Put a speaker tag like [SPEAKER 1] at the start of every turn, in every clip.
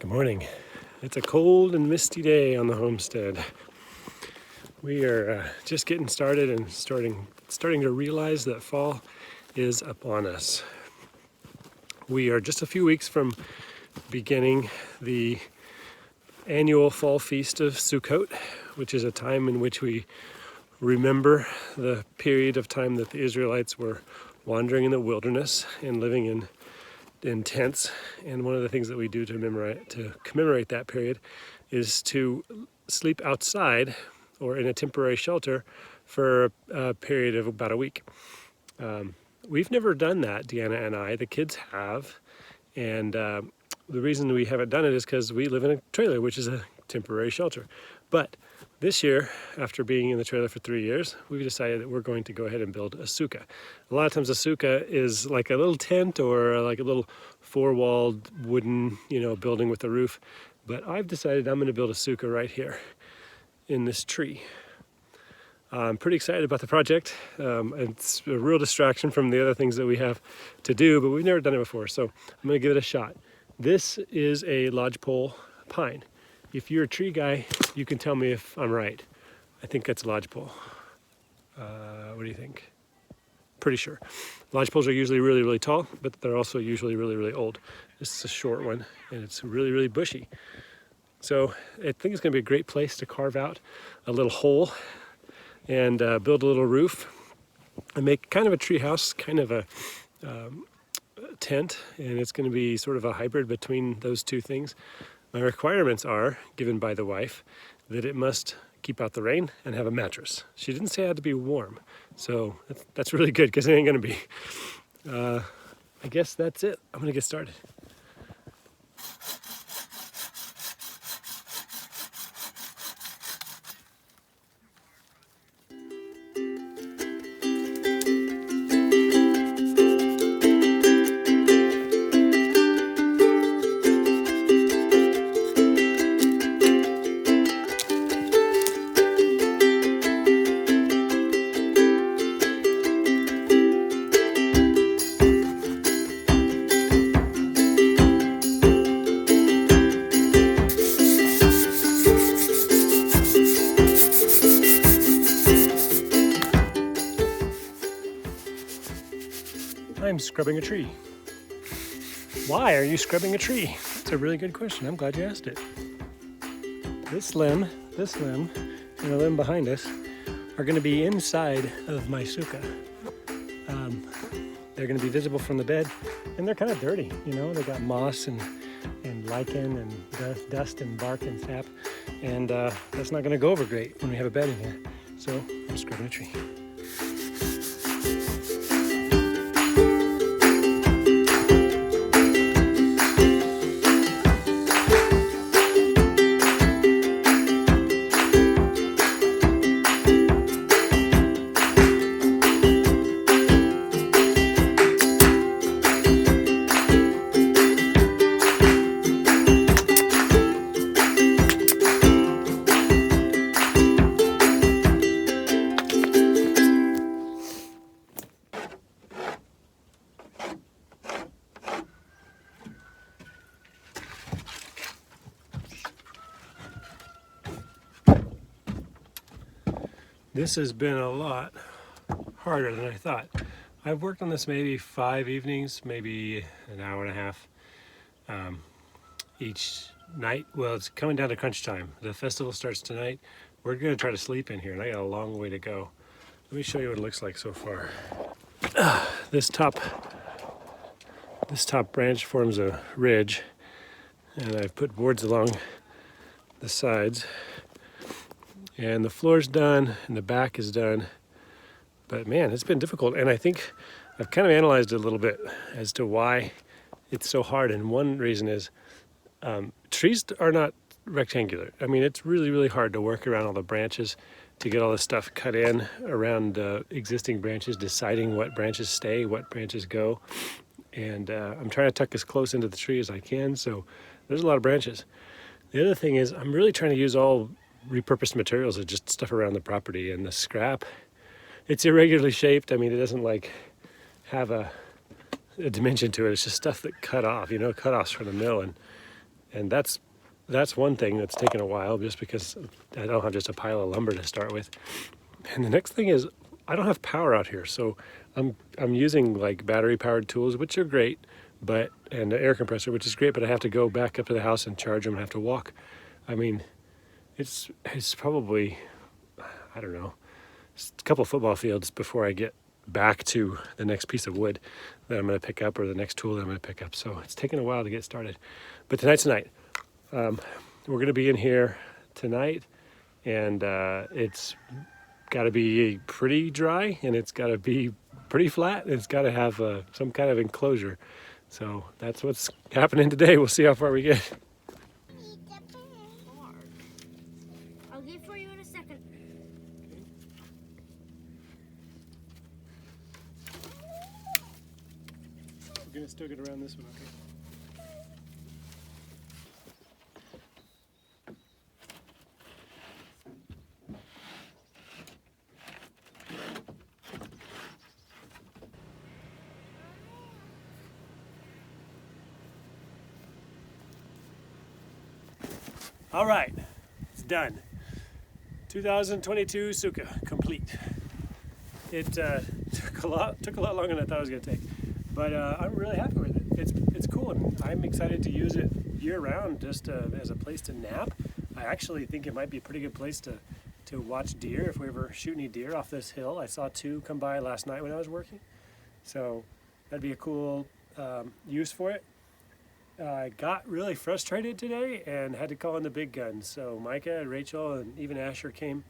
[SPEAKER 1] Good morning. It's a cold and misty day on the homestead. We are just getting started and starting to realize that fall is upon us. We are just a few weeks from beginning the annual fall feast of Sukkot, which is a time in which we remember the period of time that the Israelites were wandering in the wilderness and living in tents. And one of the things that we do to commemorate that period is to sleep outside or in a temporary shelter for a period of about a week. We've never done that, Deanna and I. The kids have, and the reason we haven't done it is because we live in a trailer, which is a temporary shelter. But this year, after being in the trailer for 3 years, we've decided that we're going to go ahead and build a sukkah. A lot of times a sukkah is like a little tent or like a little four-walled wooden, building with a roof. But I've decided I'm going to build a sukkah right here in this tree. I'm pretty excited about the project. It's a real distraction from the other things that we have to do, but we've never done it before, so I'm going to give it a shot. This is a lodgepole pine. If you're a tree guy, you can tell me if I'm right. I think that's a lodgepole. What do you think? Pretty sure. Lodgepoles are usually really, really tall, but they're also usually really, really old. This is a short one, and it's really, really bushy. So I think it's going to be a great place to carve out a little hole and build a little roof and make kind of a tree house, kind of a tent, and it's going to be sort of a hybrid between those two things. My requirements are, given by the wife, that it must keep out the rain and have a mattress. She didn't say it had to be warm, so that's really good because it ain't going to be. I guess that's it. I'm going to get started. I'm scrubbing a tree. Why are you scrubbing a tree? It's a really good question. I'm glad you asked it. This limb, and the limb behind us are going to be inside of my sukkah. They're going to be visible from the bed, and they're kind of dirty. They got moss and lichen and dust and bark and sap, and that's not going to go over great when we have a bed in here. So I'm scrubbing a tree. This has been a lot harder than I thought. I've worked on this maybe 5 evenings, maybe an hour and a half each night. Well, it's coming down to crunch time. The festival starts tonight. We're going to try to sleep in here, and I got a long way to go. Let me show you what it looks like so far. This top branch forms a ridge, and I've put boards along the sides. And the floor's done, and the back is done. But man, it's been difficult. And I think I've kind of analyzed it a little bit as to why it's so hard. And one reason is trees are not rectangular. I mean, it's really, really hard to work around all the branches, to get all the stuff cut in around existing branches, deciding what branches stay, what branches go. And I'm trying to tuck as close into the tree as I can. So there's a lot of branches. The other thing is I'm really trying to use all repurposed materials of just stuff around the property, and the scrap, it's irregularly shaped. I mean, it doesn't like have a dimension to it. It's just stuff that cut off, cut offs from the mill, and And that's one thing that's taken a while, just because I don't have just a pile of lumber to start with. And the next thing is I don't have power out here, so I'm using like battery powered tools, which are great, but and an air compressor, which is great, but I have to go back up to the house and charge them and have to walk. I mean, it's probably, I don't know, a couple football fields before I get back to the next piece of wood that I'm going to pick up, or the next tool that I'm going to pick up. So it's taken a while to get started. But tonight's the night. We're going to be in here tonight, and it's got to be pretty dry, and it's got to be pretty flat, and it's got to have some kind of enclosure. So that's what's happening today. We'll see how far we get.
[SPEAKER 2] I'll get for you in a second.
[SPEAKER 1] We're going to still get around this one, okay? All right, it's done. 2022 Sukkot complete. It took a lot longer than I thought it was going to take, but I'm really happy with it. It's cool, and I'm excited to use it year round, just as a place to nap. I actually think it might be a pretty good place to watch deer if we ever shoot any deer off this hill. I saw 2 come by last night when I was working, so that'd be a cool use for it. I got really frustrated today and had to call in the big guns. So Micah, Rachel, and even Asher came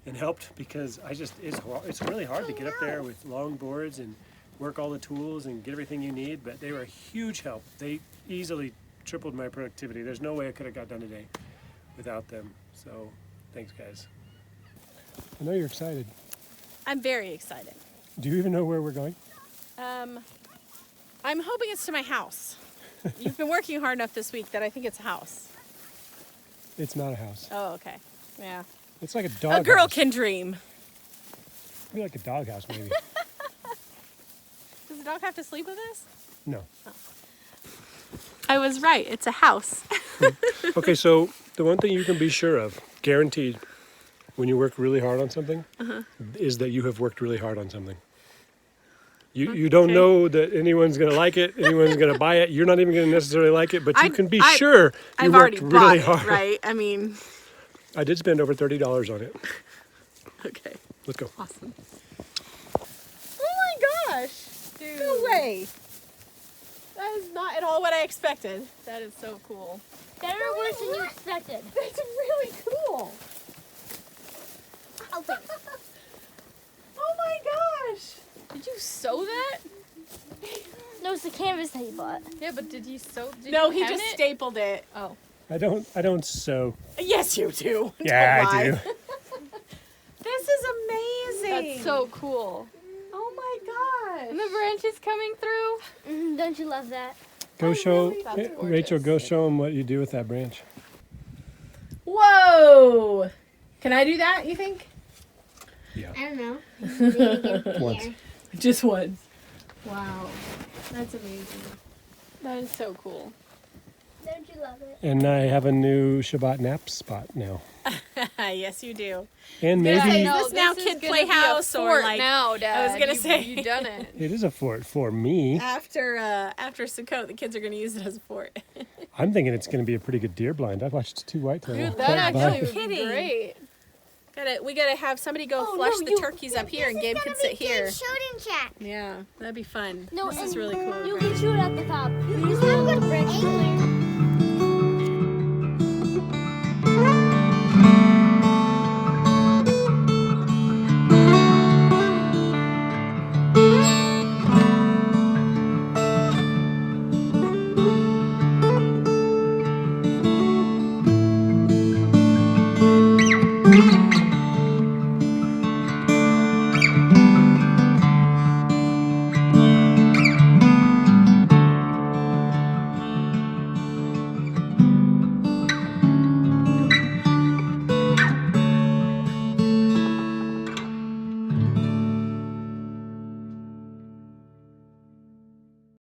[SPEAKER 1] and helped, because it's really hard to get up there with long boards and work all the tools and get everything you need. But they were a huge help. They easily tripled my productivity. There's no way I could have got done today without them. So thanks, guys. I know you're excited.
[SPEAKER 3] I'm very excited.
[SPEAKER 1] Do you even know where we're going?
[SPEAKER 3] I'm hoping it's to my house. You've been working hard enough this week that I think it's a house.
[SPEAKER 1] It's not a house.
[SPEAKER 3] Oh, okay. Yeah.
[SPEAKER 1] It's like a dog.
[SPEAKER 3] A girl
[SPEAKER 1] house.
[SPEAKER 3] can dream.
[SPEAKER 1] Maybe like a dog house, maybe.
[SPEAKER 3] Does the dog have to sleep with us?
[SPEAKER 1] No.
[SPEAKER 3] Oh. I was right. It's a house.
[SPEAKER 1] Okay, so the one thing you can be sure of, guaranteed, when you work really hard on something, is that you have worked really hard on something. You don't know that anyone's going to like it, anyone's going to buy it. You're not even going to necessarily like it, but you can be sure you worked really hard.
[SPEAKER 3] Right? I mean,
[SPEAKER 1] I did spend over $30 on it.
[SPEAKER 3] Okay.
[SPEAKER 1] Let's go.
[SPEAKER 3] Awesome. Oh my gosh. Dude. No way. That is not at all what I expected. That is so cool.
[SPEAKER 2] Better or worse than you expected?
[SPEAKER 3] That's really cool.
[SPEAKER 2] I'll take it.
[SPEAKER 3] Oh my gosh. Did you sew that?
[SPEAKER 2] No, it's the canvas that you bought.
[SPEAKER 3] Yeah, but did you sew?
[SPEAKER 2] No,
[SPEAKER 3] he just stapled it. Oh.
[SPEAKER 1] I don't sew.
[SPEAKER 3] Yes, you do.
[SPEAKER 1] Yeah, I do.
[SPEAKER 3] This is amazing.
[SPEAKER 4] That's so cool.
[SPEAKER 3] Oh my gosh.
[SPEAKER 4] And the branch is coming through.
[SPEAKER 2] Don't you love that?
[SPEAKER 1] Go show,
[SPEAKER 3] That's
[SPEAKER 1] Rachel,
[SPEAKER 3] gorgeous.
[SPEAKER 1] go show them what you do with that branch.
[SPEAKER 3] Whoa. Can I do that, you think?
[SPEAKER 1] Yeah.
[SPEAKER 2] I don't know.
[SPEAKER 1] Once.
[SPEAKER 3] Just once. Wow. That's amazing.
[SPEAKER 4] That is so cool.
[SPEAKER 2] Don't you love it?
[SPEAKER 1] And I have a new Shabbat nap spot now.
[SPEAKER 3] Yes, you do.
[SPEAKER 1] And
[SPEAKER 3] Yeah,
[SPEAKER 1] maybe
[SPEAKER 3] Is this now Kid Playhouse or like?
[SPEAKER 4] now, Dad.
[SPEAKER 3] I was gonna say.
[SPEAKER 4] you done it.
[SPEAKER 1] it is a fort for me.
[SPEAKER 3] After Sukkot, the kids are gonna use it as a fort.
[SPEAKER 1] I'm thinking it's going to be a pretty good deer blind. I've watched 2 whitetail.
[SPEAKER 4] Dude,
[SPEAKER 1] float
[SPEAKER 4] that
[SPEAKER 1] by.
[SPEAKER 4] actually would be
[SPEAKER 3] Kidding.
[SPEAKER 4] great.
[SPEAKER 3] We gotta have somebody go
[SPEAKER 2] Oh,
[SPEAKER 3] flush
[SPEAKER 2] no,
[SPEAKER 3] the
[SPEAKER 2] you-
[SPEAKER 3] turkeys up here, and Gabe can sit here.
[SPEAKER 2] Shooting chat.
[SPEAKER 3] Yeah, that'd be fun.
[SPEAKER 2] No,
[SPEAKER 3] This is really cool.
[SPEAKER 2] You can shoot at the top. You have a branch earlier.